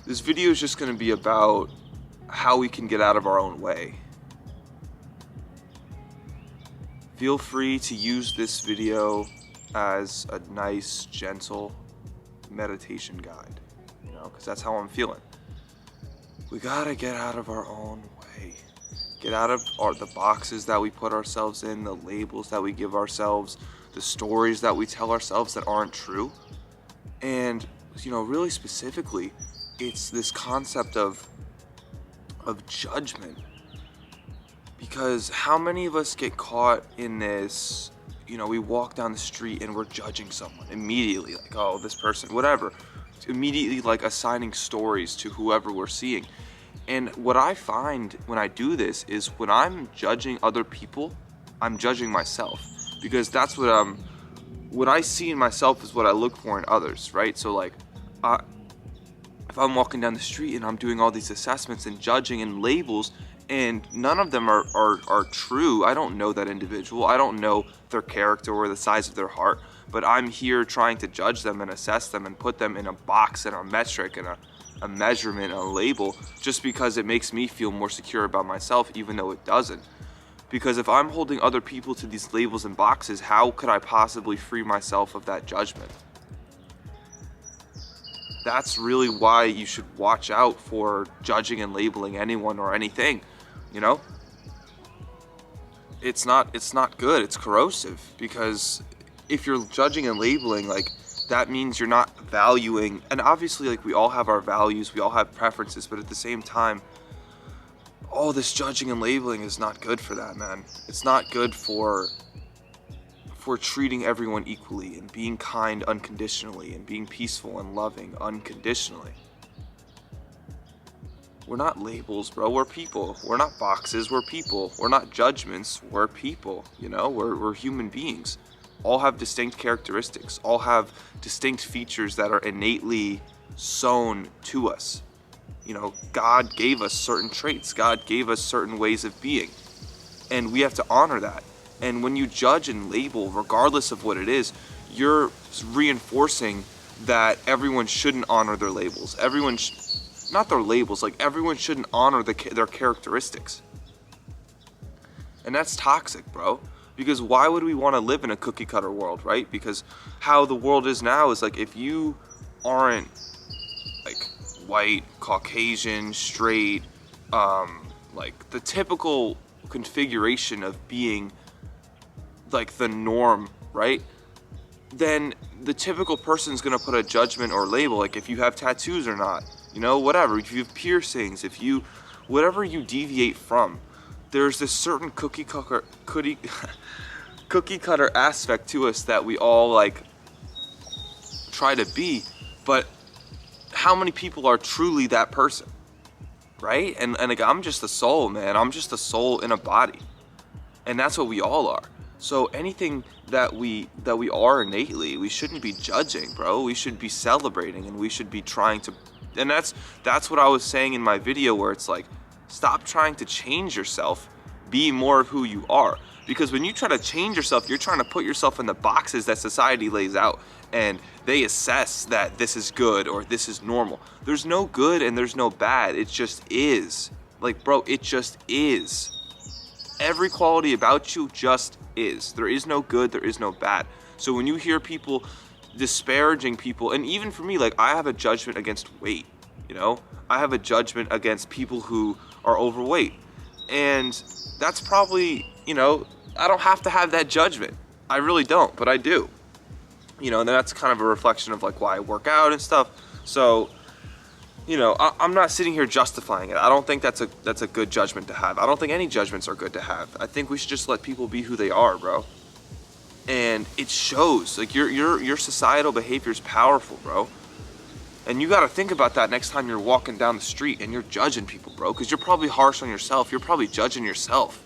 This video is just going to be about how we can get out of our own way. Feel free to use this video as a nice, gentle meditation guide, because that's how I'm feeling. We gotta get out of our own way. Get out of the boxes that we put ourselves in, the labels that we give ourselves, the stories that we tell ourselves that aren't true. And, really specifically, it's this concept of judgment. Because how many of us get caught in this, we walk down the street and we're judging someone immediately, like, oh, this person, whatever. Immediately, like, assigning stories to whoever we're seeing. And what I find when I do this is when I'm judging other people, I'm judging myself. Because that's what I see in myself is what I look for in others, right? So, like, if I'm walking down the street and I'm doing all these assessments and judging and labels, and none of them are true. I don't know that individual. I don't know their character or the size of their heart. But I'm here trying to judge them and assess them and put them in a box and a metric and a measurement, a label, just because it makes me feel more secure about myself, even though it doesn't. Because if I'm holding other people to these labels and boxes, how could I possibly free myself of that judgment? That's really why you should watch out for judging and labeling anyone or anything. It's not good. It's corrosive, because if you're judging and labeling, like, that means you're not valuing. And obviously, like, we all have our values, we all have preferences, but at the same time, all this judging and labeling is not good for that, man. It's not good for treating everyone equally and being kind unconditionally and being peaceful and loving unconditionally. We're not labels, bro. We're people. We're not boxes. We're people. We're not judgments. We're people. We're human beings. All have distinct characteristics. All have distinct features that are innately sewn to us. God gave us certain traits. God gave us certain ways of being. And we have to honor that. And when you judge and label, regardless of what it is, you're reinforcing that everyone shouldn't honor their labels. Not their labels, like, everyone shouldn't honor their characteristics. And that's toxic, bro. Because why would we want to live in a cookie cutter world, right? Because how the world is now is, like, if you aren't, like, white, Caucasian, straight, like, the typical configuration of being, like, the norm, right? Then the typical person's gonna put a judgment or label, like, if you have tattoos or not, whatever, if you have piercings, whatever you deviate from, there's this certain cookie cutter aspect to us that we all, like, try to be. But how many people are truly that person, right? And like, I'm just a soul, man. I'm just a soul in a body, and that's what we all are. So anything that we are innately, we shouldn't be judging, bro. We should be celebrating, and we should be trying to. And that's what I was saying in my video, where it's like, stop trying to change yourself, be more of who you are. Because when you try to change yourself, you're trying to put yourself in the boxes that society lays out, and they assess that this is good or this is normal. There's no good and there's no bad. It just is. Like, bro, it just is. Every quality about you just is. There is no good, there is no bad. So when you hear people disparaging people, and even for me, like, I have a judgment against weight, I have a judgment against people who are overweight. And that's probably, I don't have to have that judgment. I really don't, but I do. And that's kind of a reflection of, like, why I work out and stuff. So, I'm not sitting here justifying it. I don't think that's a good judgment to have. I don't think any judgments are good to have. I think we should just let people be who they are, bro. And it shows. Like, your societal behavior is powerful, bro. And you got to think about that next time you're walking down the street and you're judging people, bro. Because you're probably harsh on yourself. You're probably judging yourself.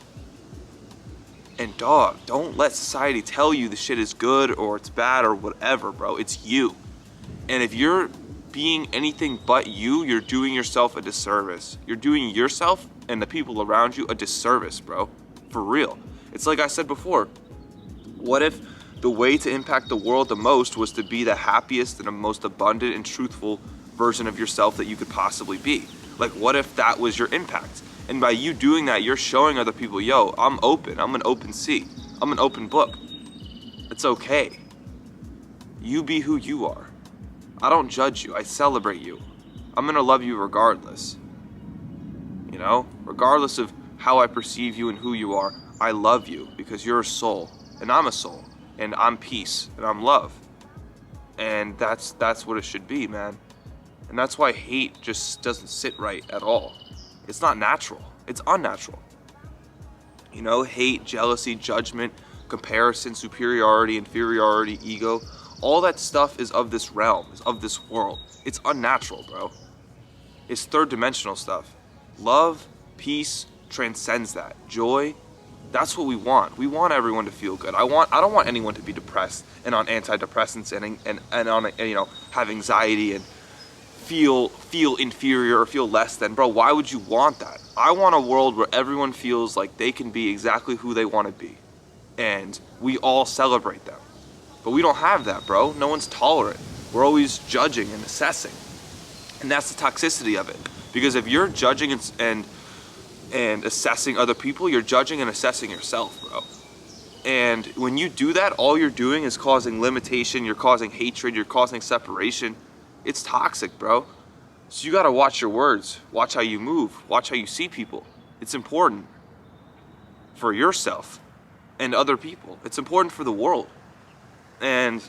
And dog, don't let society tell you the shit is good or it's bad or whatever, bro. It's you. And if you're being anything but you, you're doing yourself a disservice. You're doing yourself and the people around you a disservice, bro. For real. It's like I said before. What if the way to impact the world the most was to be the happiest and the most abundant and truthful version of yourself that you could possibly be? Like, what if that was your impact? And by you doing that, you're showing other people, yo, I'm open. I'm an open sea. I'm an open book. It's okay. You be who you are. I don't judge you. I celebrate you. I'm gonna love you regardless. You know? Regardless of how I perceive you and who you are, I love you because you're a soul. And I'm a soul. And I'm peace. And I'm love. And that's what it should be, man. And that's why hate just doesn't sit right at all. It's not natural. It's unnatural. You know, hate, jealousy, judgment, comparison, superiority, inferiority, ego, all that stuff is of this realm, is of this world. It's unnatural, bro. It's third dimensional stuff. Love, peace, transcends that. Joy, that's what we want. We want everyone to feel good. I don't want anyone to be depressed and on antidepressants and on, you know, have anxiety and feel inferior or feel less than. Bro, why would you want that? I want a world where everyone feels like they can be exactly who they want to be. And we all celebrate them. But we don't have that, bro. No one's tolerant. We're always judging and assessing. And that's the toxicity of it. Because if you're judging and assessing other people, you're judging and assessing yourself, bro. And when you do that, all you're doing is causing limitation, you're causing hatred, you're causing separation. It's toxic, bro. So you gotta watch your words, watch how you move, watch how you see people. It's important for yourself and other people. It's important for the world. And,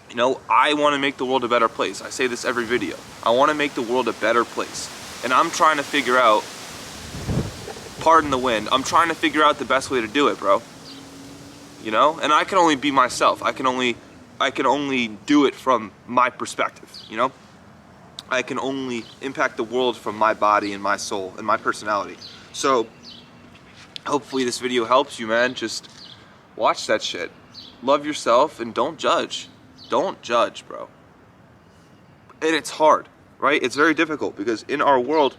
you know, I wanna make the world a better place. I say this every video. I wanna make the world a better place. And I'm trying to figure out, pardon the wind, I'm trying to figure out the best way to do it, bro. You know? And I can only be myself. I can only do it from my perspective, you know? I can only impact the world from my body and my soul and my personality. So, hopefully this video helps you, man. Just watch that shit. Love yourself and don't judge. Don't judge, bro. And it's hard, right? It's very difficult because in our world,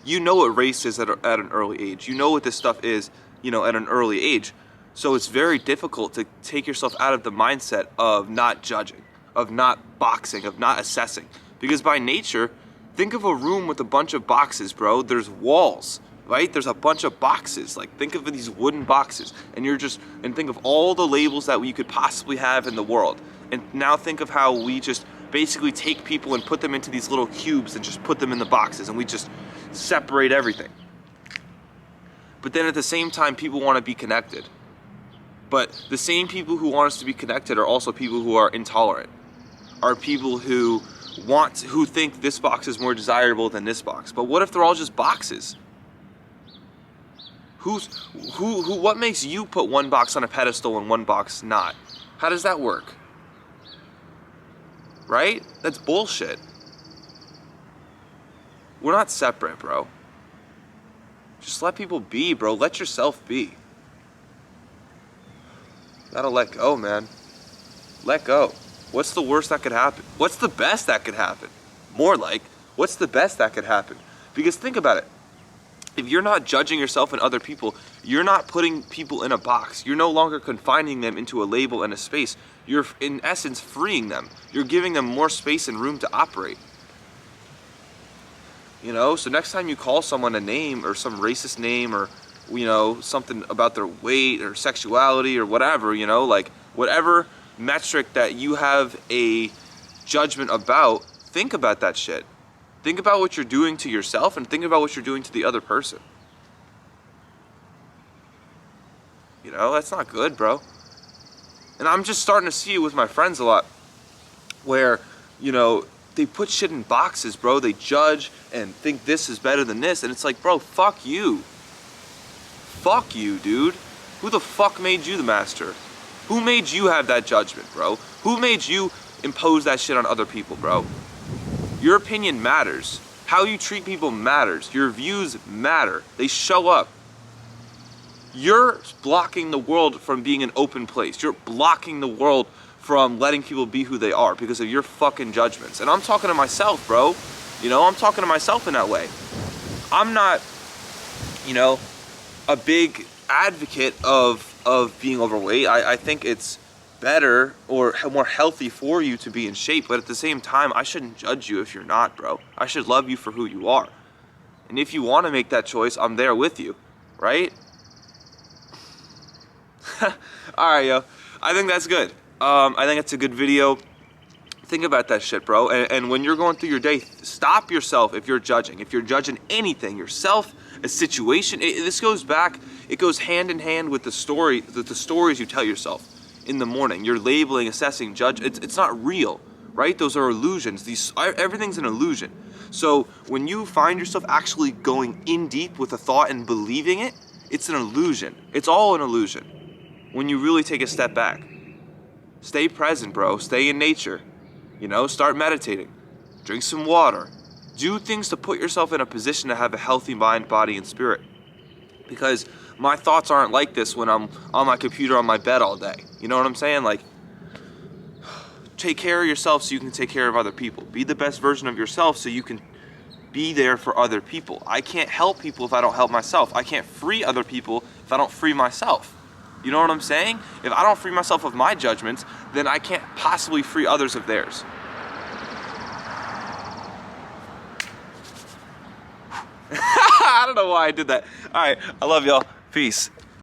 you know what race is at an early age. You know what this stuff is, you know, at an early age. So it's very difficult to take yourself out of the mindset of not judging, of not boxing, of not assessing. Because by nature, think of a room with a bunch of boxes, bro. There's walls, right? There's a bunch of boxes. Like, think of these wooden boxes. And think of all the labels that we could possibly have in the world. And now think of how we just basically take people and put them into these little cubes and just put them in the boxes. And we just separate everything. But then at the same time, people want to be connected. But the same people who want us to be connected are also people who are intolerant, are people who think this box is more desirable than this box. But what if they're all just boxes? What makes you put one box on a pedestal and one box not? How does that work? Right? That's bullshit. We're not separate, bro. Just let people be, bro. Let yourself be. Gotta let go, man. Let go. What's the worst that could happen? What's the best that could happen? More like, what's the best that could happen? Because think about it. If you're not judging yourself and other people, you're not putting people in a box. You're no longer confining them into a label and a space. You're, in essence, freeing them. You're giving them more space and room to operate. You know, so next time you call someone a name or some racist name or, you know, something about their weight or sexuality or whatever, you know, like whatever metric that you have a judgment about, think about that shit. Think about what you're doing to yourself and think about what you're doing to the other person. You know, that's not good, bro. And I'm just starting to see it with my friends a lot where, you know, they put shit in boxes, bro. They judge and think this is better than this. And it's like, bro, fuck you. Fuck you, dude. Who the fuck made you the master? Who made you have that judgment, bro? Who made you impose that shit on other people, bro? Your opinion matters. How you treat people matters. Your views matter. They show up. You're blocking the world from being an open place. You're blocking the world from letting people be who they are because of your fucking judgments. And I'm talking to myself, bro. You know, I'm talking to myself in that way. I'm not, you know, a big advocate of being overweight. I think it's better or more healthy for you to be in shape. But at the same time, I shouldn't judge you if you're not, bro. I should love you for who you are. And if you want to make that choice, I'm there with you, right? All right, yo. I think that's good. I think it's a good video. Think about that shit, bro. And when you're going through your day, stop yourself if you're judging. If you're judging anything, yourself, a situation, this goes back, it goes hand in hand with the stories you tell yourself in the morning. You're labeling, assessing, judge. It's not real, right? Those are illusions. Everything's an illusion. So when you find yourself actually going in deep with a thought and believing it, it's an illusion. It's all an illusion. When you really take a step back, stay present, bro. Stay in nature. You know, start meditating, drink some water, do things to put yourself in a position to have a healthy mind, body, and spirit. Because my thoughts aren't like this when I'm on my computer on my bed all day. You know what I'm saying? Like, take care of yourself so you can take care of other people. Be the best version of yourself so you can be there for other people. I can't help people if I don't help myself. I can't free other people if I don't free myself. You know what I'm saying? If I don't free myself of my judgments, then I can't possibly free others of theirs. I don't know why I did that. All right, I love y'all. Peace.